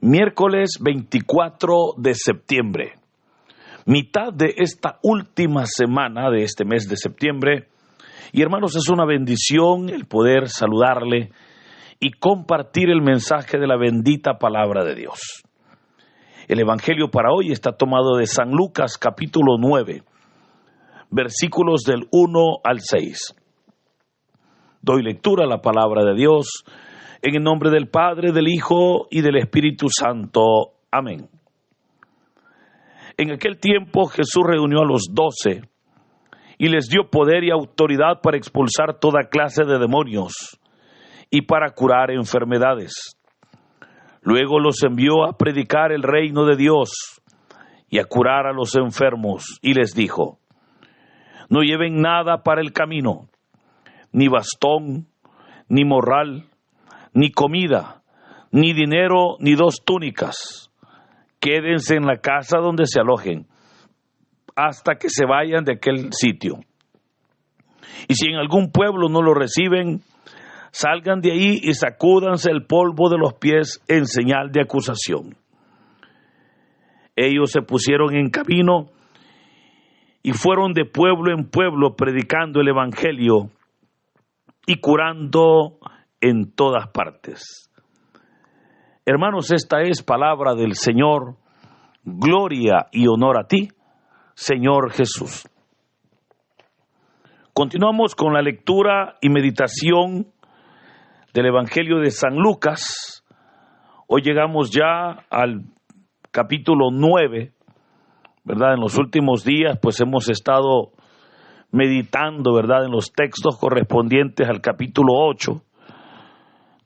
Miércoles 24 de septiembre, mitad de esta última semana de este mes de septiembre. Y hermanos, es una bendición el poder saludarle y compartir el mensaje de la bendita palabra de Dios. El evangelio para hoy está tomado de San Lucas capítulo 9, versículos del 1 al 6. Doy lectura a la palabra de Dios en el nombre del Padre, del Hijo y del Espíritu Santo. Amén. En aquel tiempo Jesús reunió a los 12 y les dio poder y autoridad para expulsar toda clase de demonios y para curar enfermedades. Luego los envió a predicar el reino de Dios y a curar a los enfermos, y les dijo: no lleven nada para el camino, ni bastón, ni morral, ni comida, ni dinero, ni 2 túnicas. Quédense en la casa donde se alojen, hasta que se vayan de aquel sitio. Y si en algún pueblo no lo reciben, salgan de ahí y sacúdanse el polvo de los pies en señal de acusación. Ellos se pusieron en camino y fueron de pueblo en pueblo predicando el evangelio y curando en todas partes. Hermanos, esta es palabra del Señor. Gloria y honor a ti, Señor Jesús. Continuamos con la lectura y meditación del Evangelio de San Lucas. Hoy llegamos ya al capítulo 9, ¿verdad? En los últimos días pues hemos estado meditando, ¿verdad?, en los textos correspondientes al capítulo 8,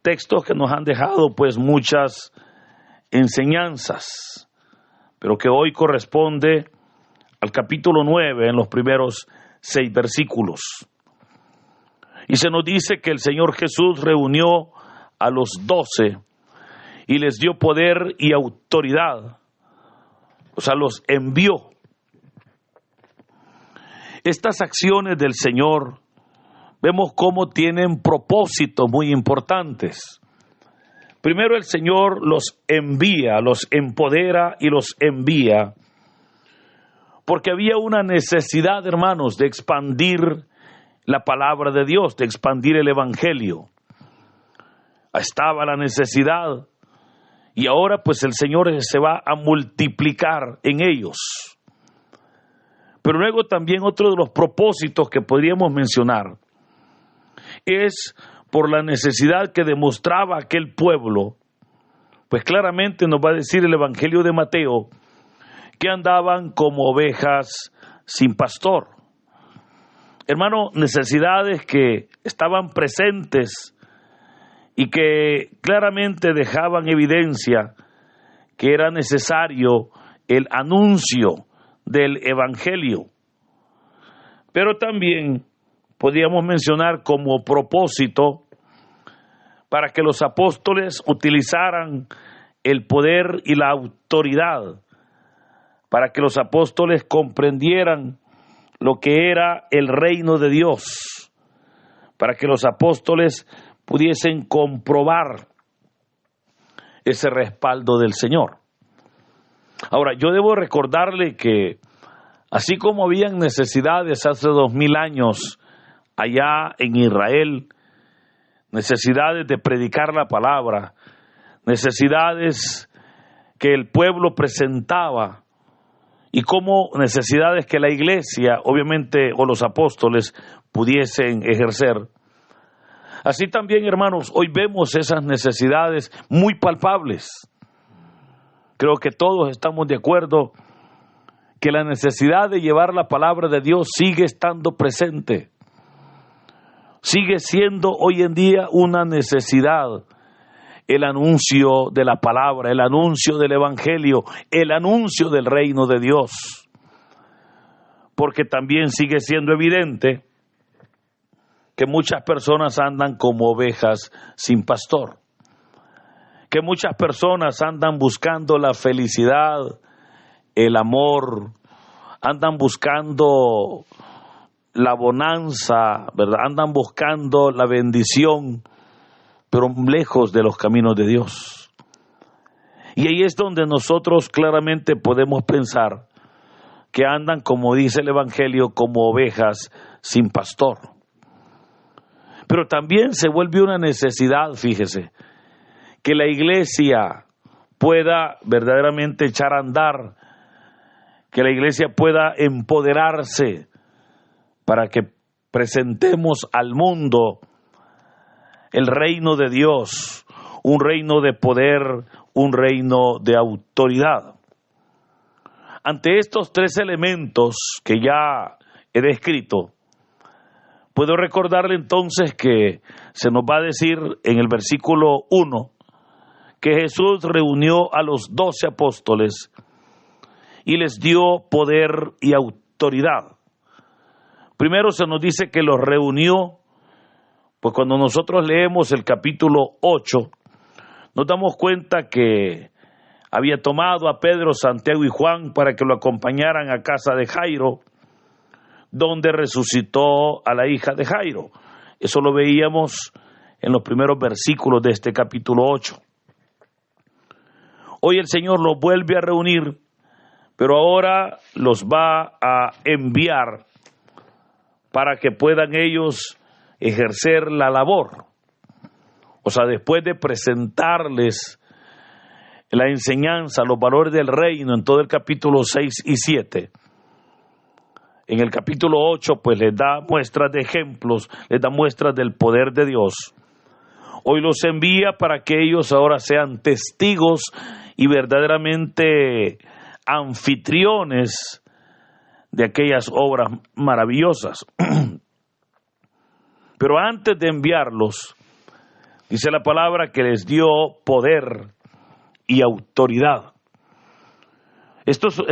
textos que nos han dejado pues muchas enseñanzas, pero que hoy corresponde al capítulo 9 en los primeros 6 versículos. Y se nos dice que el Señor Jesús reunió a los 12 y les dio poder y autoridad, o sea, los envió. Estas acciones del Señor vemos cómo tienen propósitos muy importantes. Primero, el Señor los envía, los empodera y los envía, porque había una necesidad, hermanos, de expandir la palabra de Dios, de expandir el evangelio. Estaba la necesidad y ahora pues el Señor se va a multiplicar en ellos. Pero luego también otro de los propósitos que podríamos mencionar es por la necesidad que demostraba aquel pueblo. Pues claramente nos va a decir el Evangelio de Mateo que andaban como ovejas sin pastor. Hermano, necesidades que estaban presentes y que claramente dejaban evidencia que era necesario el anuncio del Evangelio. Pero también podríamos mencionar como propósito para que los apóstoles utilizaran el poder y la autoridad, para que los apóstoles comprendieran lo que era el reino de Dios, para que los apóstoles pudiesen comprobar ese respaldo del Señor. Ahora, yo debo recordarle que así como habían necesidades hace 2000 años allá en Israel, necesidades de predicar la palabra, necesidades que el pueblo presentaba, y como necesidades que la iglesia, obviamente, o los apóstoles pudiesen ejercer. Así también, hermanos, hoy vemos esas necesidades muy palpables. Creo que todos estamos de acuerdo que la necesidad de llevar la palabra de Dios sigue estando presente. Sigue siendo hoy en día una necesidad el anuncio de la palabra, el anuncio del evangelio, el anuncio del reino de Dios. Porque también sigue siendo evidente que muchas personas andan como ovejas sin pastor. Que muchas personas andan buscando la felicidad, el amor, andan buscando la bonanza, ¿verdad? Andan buscando la bendición, pero lejos de los caminos de Dios. Y ahí es donde nosotros claramente podemos pensar que andan, como dice el Evangelio, como ovejas sin pastor. Pero también se vuelve una necesidad, fíjese, que la iglesia pueda verdaderamente echar a andar, que la iglesia pueda empoderarse para que presentemos al mundo el reino de Dios, un reino de poder, un reino de autoridad. Ante estos tres elementos que ya he descrito, puedo recordarle entonces que se nos va a decir en el versículo 1 que Jesús reunió a los 12 apóstoles y les dio poder y autoridad. Primero se nos dice que los reunió, pues cuando nosotros leemos el capítulo 8, nos damos cuenta que había tomado a Pedro, Santiago y Juan para que lo acompañaran a casa de Jairo, donde resucitó a la hija de Jairo. Eso lo veíamos en los primeros versículos de este capítulo 8. Hoy el Señor los vuelve a reunir, pero ahora los va a enviar para que puedan ellos ejercer la labor. O sea, después de presentarles la enseñanza, los valores del reino en todo el capítulo 6 y 7, en el capítulo 8 pues les da muestras de ejemplos, les da muestras del poder de Dios. Hoy los envía para que ellos ahora sean testigos y verdaderamente anfitriones de aquellas obras maravillosas. Pero antes de enviarlos, dice la palabra que les dio poder y autoridad. Estos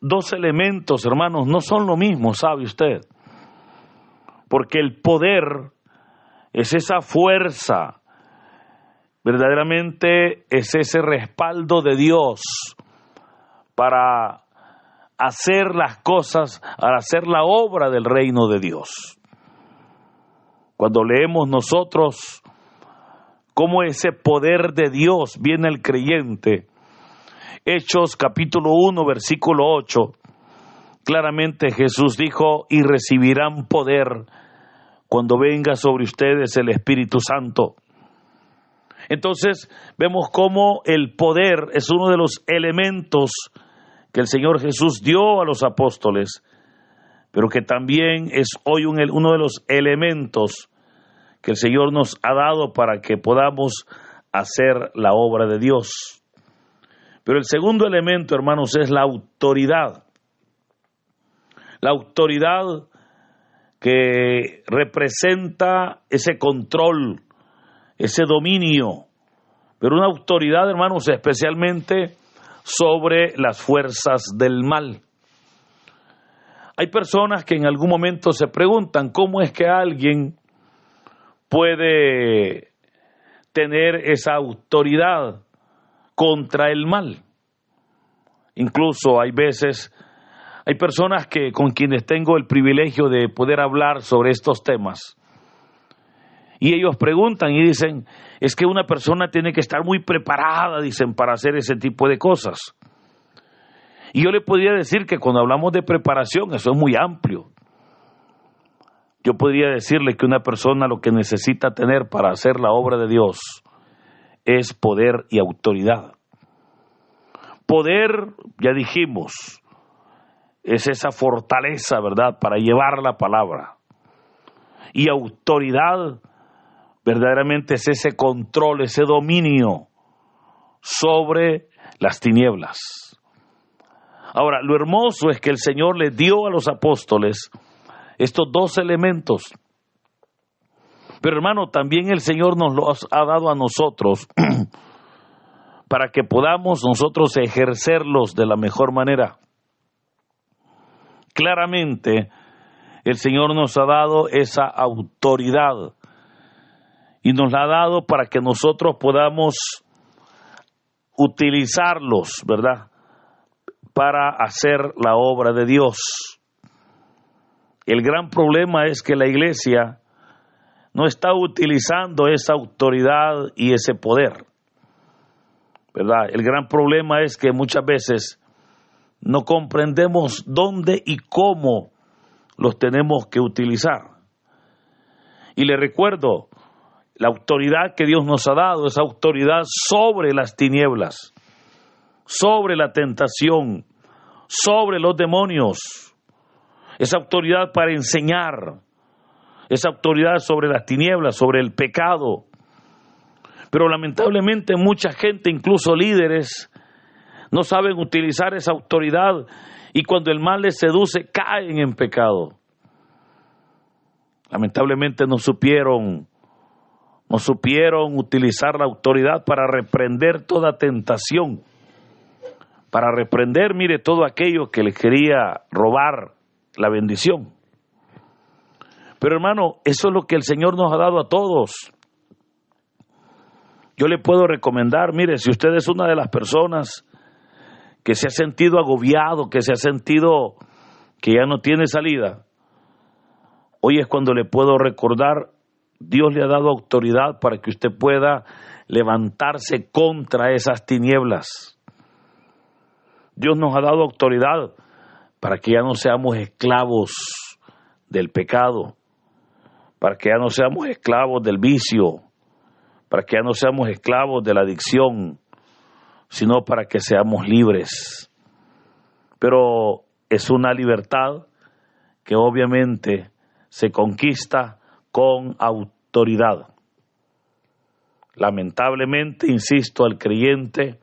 dos elementos, hermanos, no son lo mismo, ¿sabe usted? Porque el poder es esa fuerza, verdaderamente es ese respaldo de Dios para hacer las cosas, para hacer la obra del reino de Dios. Cuando leemos nosotros cómo ese poder de Dios viene al creyente, Hechos capítulo 1 versículo 8, claramente Jesús dijo: y recibirán poder cuando venga sobre ustedes el Espíritu Santo. Entonces vemos cómo el poder es uno de los elementos que el Señor Jesús dio a los apóstoles, pero que también es hoy uno de los elementos que el Señor nos ha dado para que podamos hacer la obra de Dios. Pero el segundo elemento, hermanos, es la autoridad. La autoridad que representa ese control, ese dominio, pero una autoridad, hermanos, especialmente sobre las fuerzas del mal. Hay personas que en algún momento se preguntan cómo es que alguien puede tener esa autoridad contra el mal. Incluso hay veces, hay personas con quienes tengo el privilegio de poder hablar sobre estos temas. Y ellos preguntan y dicen, es que una persona tiene que estar muy preparada, dicen, para hacer ese tipo de cosas. Y yo le podría decir que cuando hablamos de preparación, eso es muy amplio. Yo podría decirle que una persona lo que necesita tener para hacer la obra de Dios es poder y autoridad. Poder, ya dijimos, es esa fortaleza, ¿verdad?, para llevar la palabra. Y autoridad, verdaderamente es ese control, ese dominio sobre las tinieblas. Ahora, lo hermoso es que el Señor le dio a los apóstoles estos dos elementos. Pero hermano, también el Señor nos los ha dado a nosotros para que podamos nosotros ejercerlos de la mejor manera. Claramente, el Señor nos ha dado esa autoridad y nos la ha dado para que nosotros podamos utilizarlos, ¿verdad?, para hacer la obra de Dios. El gran problema es que la iglesia no está utilizando esa autoridad y ese poder. ¿verdad? El gran problema es que muchas veces no comprendemos dónde y cómo los tenemos que utilizar. Y le recuerdo, la autoridad que Dios nos ha dado es autoridad sobre las tinieblas, sobre la tentación, sobre los demonios. Es autoridad para enseñar, es autoridad sobre las tinieblas, sobre el pecado. Pero lamentablemente mucha gente, incluso líderes, no saben utilizar esa autoridad y cuando el mal les seduce, caen en pecado. Lamentablemente no supieron utilizar la autoridad para reprender toda tentación, para reprender, mire, todo aquello que les quería robar la bendición. Pero hermano, eso es lo que el Señor nos ha dado a todos. Yo le puedo recomendar, mire, si usted es una de las personas que se ha sentido agobiado, que se ha sentido que ya no tiene salida, hoy es cuando le puedo recordar, Dios le ha dado autoridad para que usted pueda levantarse contra esas tinieblas. Dios nos ha dado autoridad para que ya no seamos esclavos del pecado, para que ya no seamos esclavos del vicio, para que ya no seamos esclavos de la adicción, sino para que seamos libres. Pero es una libertad que obviamente se conquista con autoridad. Lamentablemente, insisto, el creyente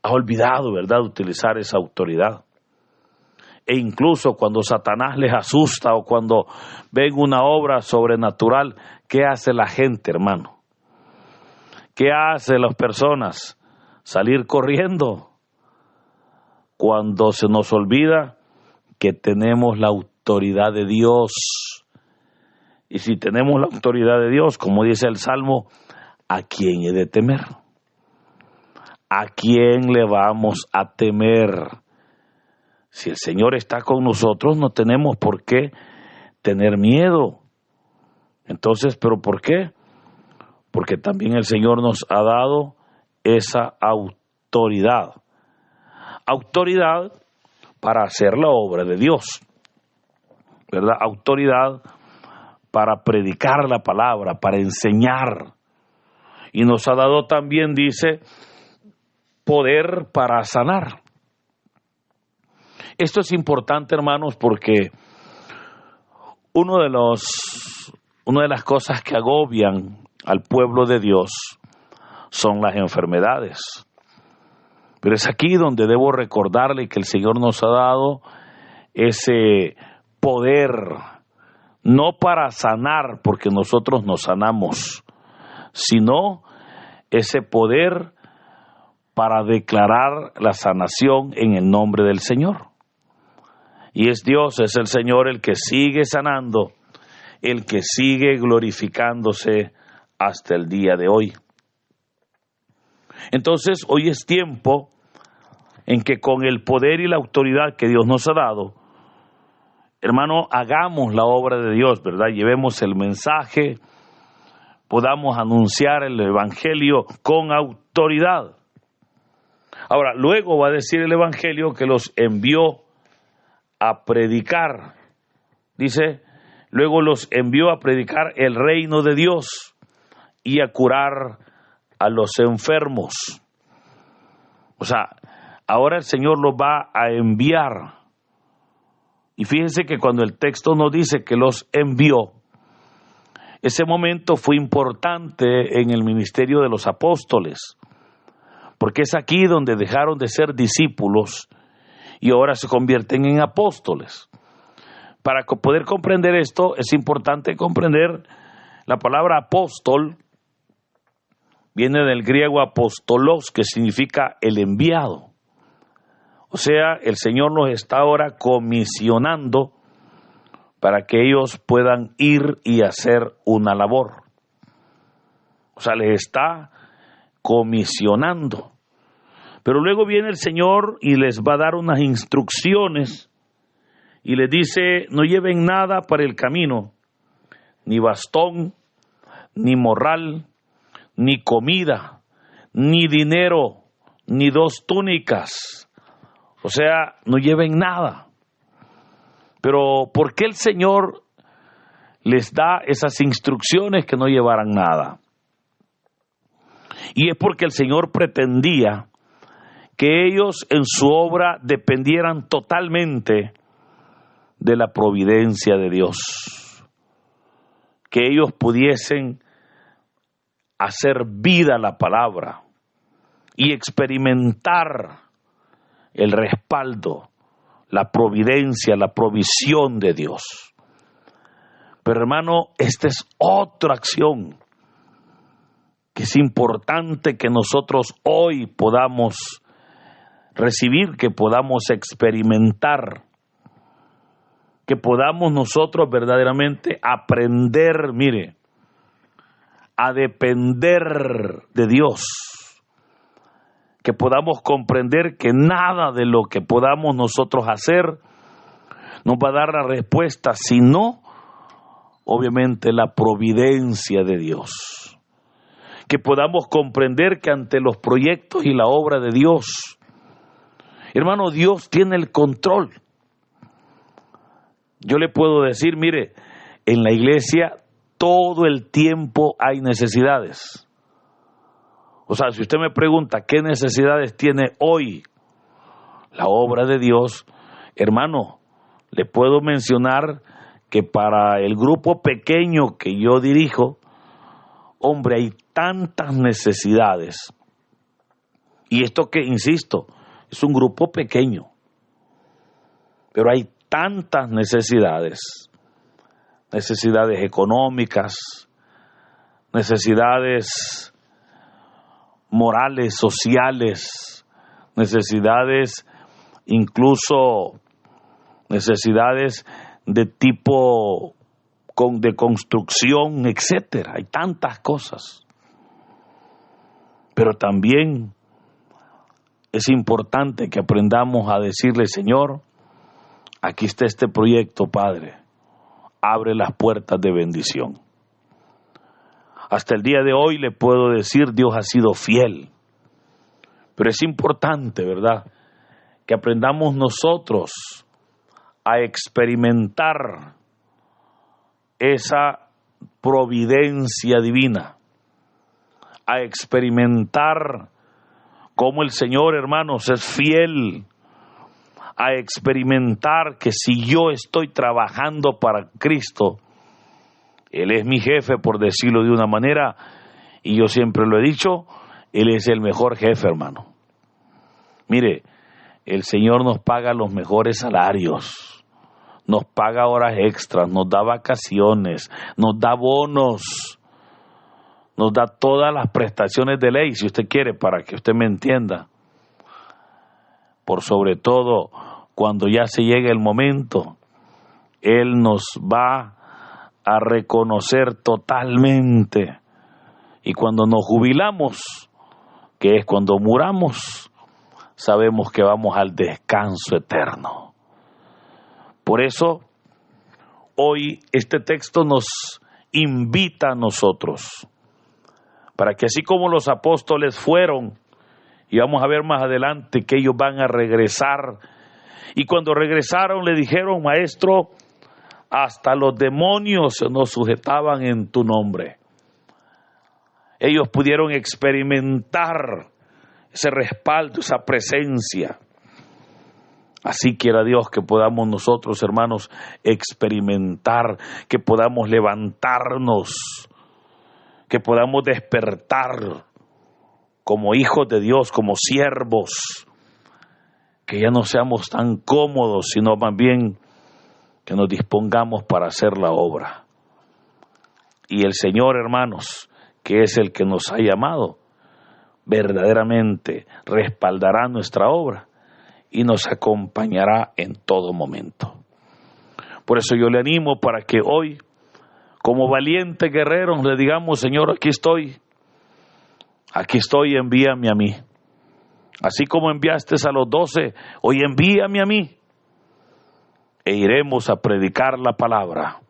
ha olvidado, ¿verdad?, utilizar esa autoridad. E incluso cuando Satanás les asusta o cuando ven una obra sobrenatural, ¿qué hace la gente, hermano? ¿Qué hacen las personas? Salir corriendo. Cuando se nos olvida que tenemos la autoridad de Dios. Y si tenemos la autoridad de Dios, como dice el Salmo, ¿a quién he de temer? ¿A quién le vamos a temer? Si el Señor está con nosotros, no tenemos por qué tener miedo. Entonces, ¿pero por qué? Porque también el Señor nos ha dado esa autoridad. Autoridad para hacer la obra de Dios, ¿verdad? Autoridad para predicar la palabra, para enseñar. Y nos ha dado también, dice, poder para sanar. Esto es importante, hermanos, porque una de las cosas que agobian al pueblo de Dios son las enfermedades. Pero es aquí donde debo recordarle que el Señor nos ha dado ese poder, no para sanar, porque nosotros nos sanamos, sino ese poder para declarar la sanación en el nombre del Señor. Y es Dios, es el Señor el que sigue sanando, el que sigue glorificándose hasta el día de hoy. Entonces, hoy es tiempo en que con el poder y la autoridad que Dios nos ha dado, hermano, hagamos la obra de Dios, ¿verdad? Llevemos el mensaje, podamos anunciar el Evangelio con autoridad. Ahora, luego va a decir el Evangelio que los envió a predicar. Dice, luego los envió a predicar el reino de Dios y a curar a los enfermos. O sea, ahora el Señor los va a enviar. Y fíjense que cuando el texto nos dice que los envió, ese momento fue importante en el ministerio de los apóstoles, porque es aquí donde dejaron de ser discípulos y ahora se convierten en apóstoles. Para poder comprender esto, es importante comprender la palabra apóstol. Viene del griego apostolos, que significa el enviado. O sea, el Señor nos está ahora comisionando para que ellos puedan ir y hacer una labor. O sea, les está comisionando. Pero luego viene el Señor y les va a dar unas instrucciones y les dice, no lleven nada para el camino, ni bastón, ni morral, ni comida, ni dinero, ni 2 túnicas. O sea, no lleven nada. Pero ¿por qué el Señor les da esas instrucciones que no llevaran nada? Y es porque el Señor pretendía que ellos en su obra dependieran totalmente de la providencia de Dios, que ellos pudiesen hacer vida a la palabra y experimentar el respaldo, la providencia, la provisión de Dios. Pero hermano, esta es otra acción que es importante que nosotros hoy podamos recibir, que podamos experimentar, que podamos nosotros verdaderamente aprender, mire, a depender de Dios, que podamos comprender que nada de lo que podamos nosotros hacer nos va a dar la respuesta, sino obviamente la providencia de Dios. Que podamos comprender que ante los proyectos y la obra de Dios, hermano, Dios tiene el control. Yo le puedo decir, mire, en la iglesia todo el tiempo hay necesidades. O sea, si usted me pregunta qué necesidades tiene hoy la obra de Dios, hermano, le puedo mencionar que para el grupo pequeño que yo dirijo, hombre, hay tantas necesidades. Y esto que, insisto, es un grupo pequeño, pero hay tantas necesidades económicas, necesidades morales, sociales, necesidades incluso necesidades de tipo de construcción, etcétera. Hay tantas cosas. Pero también es importante que aprendamos a decirle, Señor, aquí está este proyecto, Padre. Abre las puertas de bendición. Hasta el día de hoy le puedo decir, Dios ha sido fiel. Pero es importante, ¿verdad?, que aprendamos nosotros a experimentar esa providencia divina, a experimentar cómo el Señor, hermanos, es fiel, a experimentar que si yo estoy trabajando para Cristo, Él es mi jefe, por decirlo de una manera, y yo siempre lo he dicho, Él es el mejor jefe, hermano. Mire, el Señor nos paga los mejores salarios, nos paga horas extras, nos da vacaciones, nos da bonos, nos da todas las prestaciones de ley, si usted quiere, para que usted me entienda. Por sobre todo, cuando ya se llegue el momento, Él nos va a reconocer totalmente. Y cuando nos jubilamos, que es cuando muramos, sabemos que vamos al descanso eterno. Por eso, hoy este texto nos invita a nosotros, para que así como los apóstoles fueron, y vamos a ver más adelante que ellos van a regresar, y cuando regresaron le dijeron, Maestro, hasta los demonios nos sujetaban en tu nombre. Ellos pudieron experimentar ese respaldo, esa presencia. Así quiera Dios que podamos nosotros, hermanos, experimentar, que podamos levantarnos, que podamos despertar como hijos de Dios, como siervos, que ya no seamos tan cómodos, sino más bien que nos dispongamos para hacer la obra. Y el Señor, hermanos, que es el que nos ha llamado, verdaderamente respaldará nuestra obra y nos acompañará en todo momento. Por eso yo le animo para que hoy, como valientes guerreros, le digamos, Señor, aquí estoy, envíame a mí. Así como enviaste a los 12, hoy envíame a mí. E iremos a predicar la palabra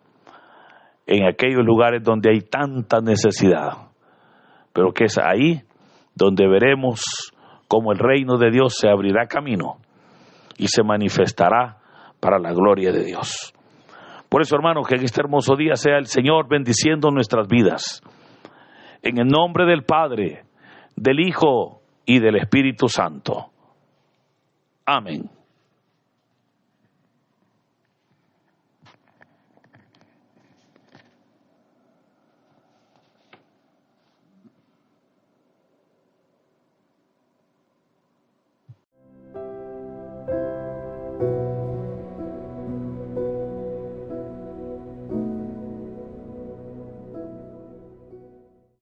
en aquellos lugares donde hay tanta necesidad, pero que es ahí donde veremos como el reino de Dios se abrirá camino y se manifestará para la gloria de Dios. Por eso, hermanos, que en este hermoso día sea el Señor bendiciendo nuestras vidas. En el nombre del Padre, del Hijo y del Espíritu Santo. Amén.